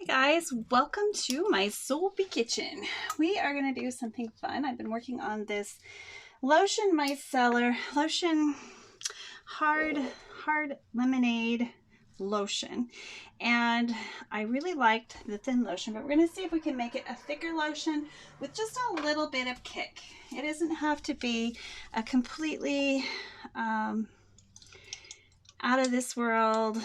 Guys, welcome to my soapy kitchen. We are going to do something fun. I've been working on this Lotion micellar lotion, hard lemonade lotion, and I really liked the thin lotion, but we're going to see if we can make it a thicker lotion with just a little bit of kick. It doesn't have to be a completely out of this world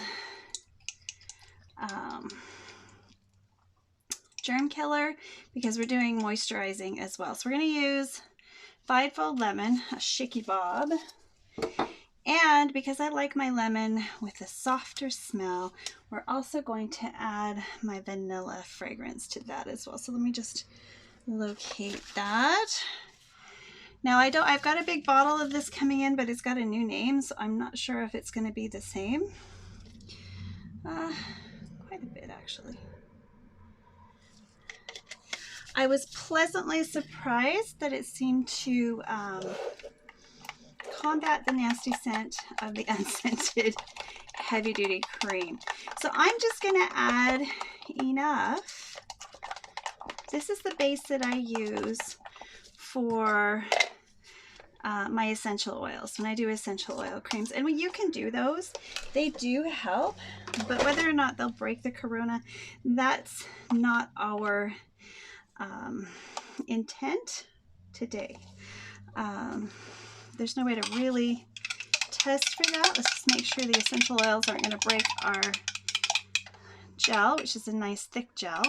germ killer, because we're doing moisturizing as well. So we're going to use Five-Fold Lemon, a shaky bob, and because I like my lemon with a softer smell, we're also going to add my vanilla fragrance to that as well. So let me just locate that. Now I've got a big bottle of this coming in, but it's got a new name, so I'm not sure if it's going to be the same. Quite a bit actually. I was pleasantly surprised that it seemed to combat the nasty scent of the unscented heavy-duty cream. So I'm just going to add enough. This is the base that I use for my essential oils when I do essential oil creams. And when you can do those, they do help, but whether or not they'll break the corona, that's not our intent today. There's no way to really test for that. Let's just make sure the essential oils aren't going to break our gel, which is a nice thick gel.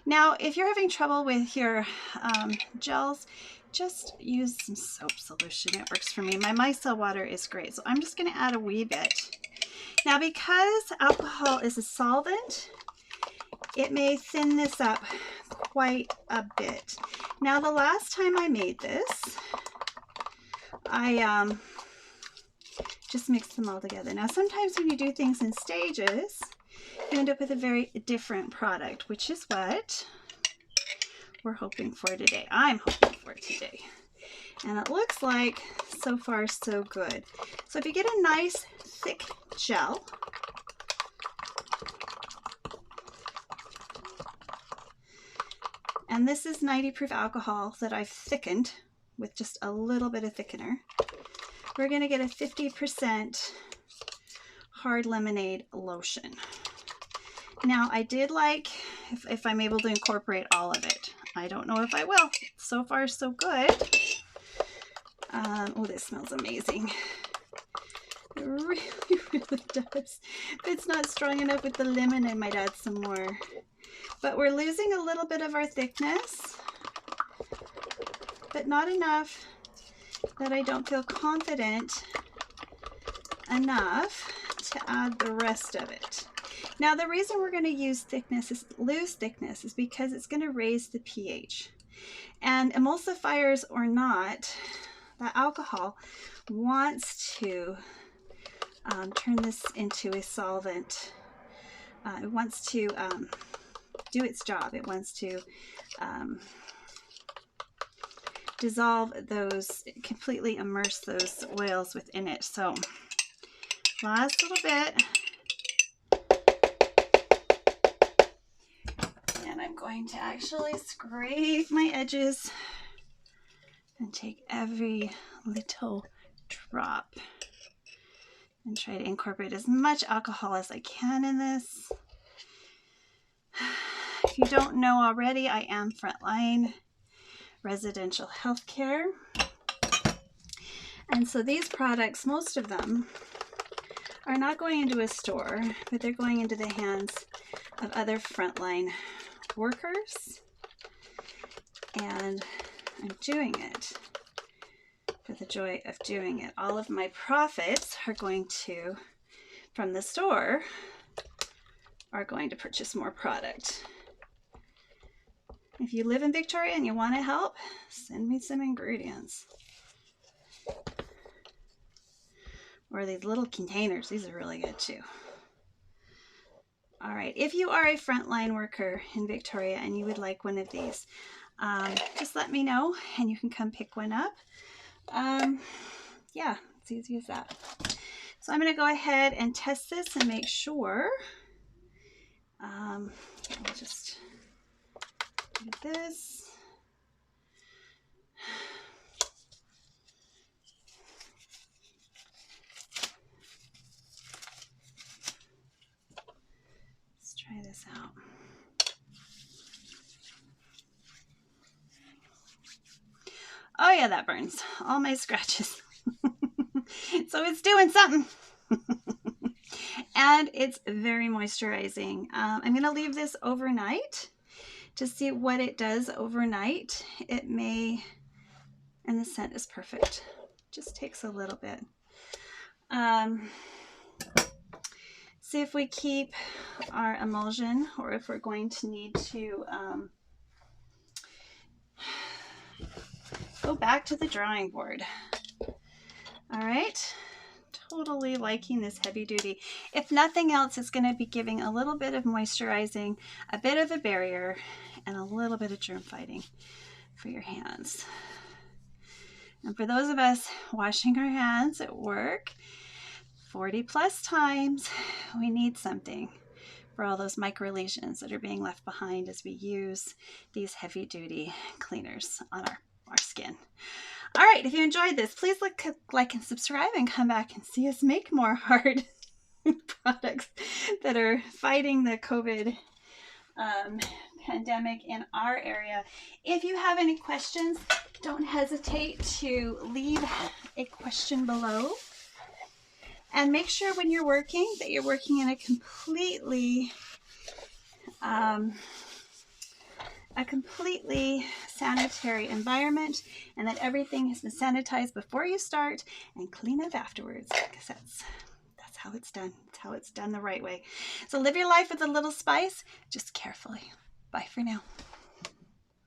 Now, if you're having trouble with your gels, just use some soap solution. It works for me. My micellar water is great, so I'm just going to add a wee bit. Now, because alcohol is a solvent, it may thin this up quite a bit. Now, the last time I made this, I just mixed them all together. Now, sometimes when you do things in stages, you end up with a very different product, which is what we're hoping for today. I'm hoping for today. And it looks like so far so good. So if you get a nice thick gel, and this is 90 proof alcohol that I've thickened with just a little bit of thickener, we're going to get a 50% hard lemonade lotion. Now, I did like if I'm able to incorporate all of it. I don't know if I will. So far, so good. Oh, this smells amazing. It really, really does. If it's not strong enough with the lemon, I might add some more. But we're losing a little bit of our thickness, but not enough that I don't feel confident enough to add the rest of it. Now, the reason we're going to lose thickness is because it's going to raise the pH. And emulsifiers or not, the alcohol wants to turn this into a solvent. It wants to do its job. It wants to dissolve those, completely immerse those oils within it. So last little bit. And I'm going to actually scrape my edges and take every little drop and try to incorporate as much alcohol as I can in this. If you don't know already, I am frontline residential healthcare. And so these products, most of them, are not going into a store, but they're going into the hands of other frontline workers. And I'm doing it for the joy of doing it. All of my profits are going to, from the store, are going to purchase more product. If you live in Victoria and you want to help, send me some ingredients. Or these little containers. These are really good too. All right, if you are a frontline worker in Victoria and you would like one of these, just let me know and you can come pick one up. Yeah, it's easy as that. So I'm going to go ahead and test this and make sure I'll just do this. Let's try this out. Oh yeah, that burns all my scratches. So it's doing something. And it's very moisturizing. I'm going to leave this overnight to see what it does overnight. It may, and the scent is perfect. Just takes a little bit. See if we keep our emulsion or if we're going to need to go back to the drawing board. All right. Totally liking this heavy duty. If nothing else, it's going to be giving a little bit of moisturizing, a bit of a barrier, and a little bit of germ fighting for your hands. And for those of us washing our hands at work 40 plus times, we need something for all those micro lesions that are being left behind as we use these heavy duty cleaners on our skin. All right, if you enjoyed this, please like and subscribe and come back and see us make more hard products that are fighting the COVID pandemic in our area. If you have any questions, don't hesitate to leave a question below. And make sure when you're working that you're working in a completely sanitary environment, and that everything has been sanitized before you start and clean up afterwards, because that's how it's done. It's how it's done the right way. So live your life with a little spice, just carefully. Bye for now.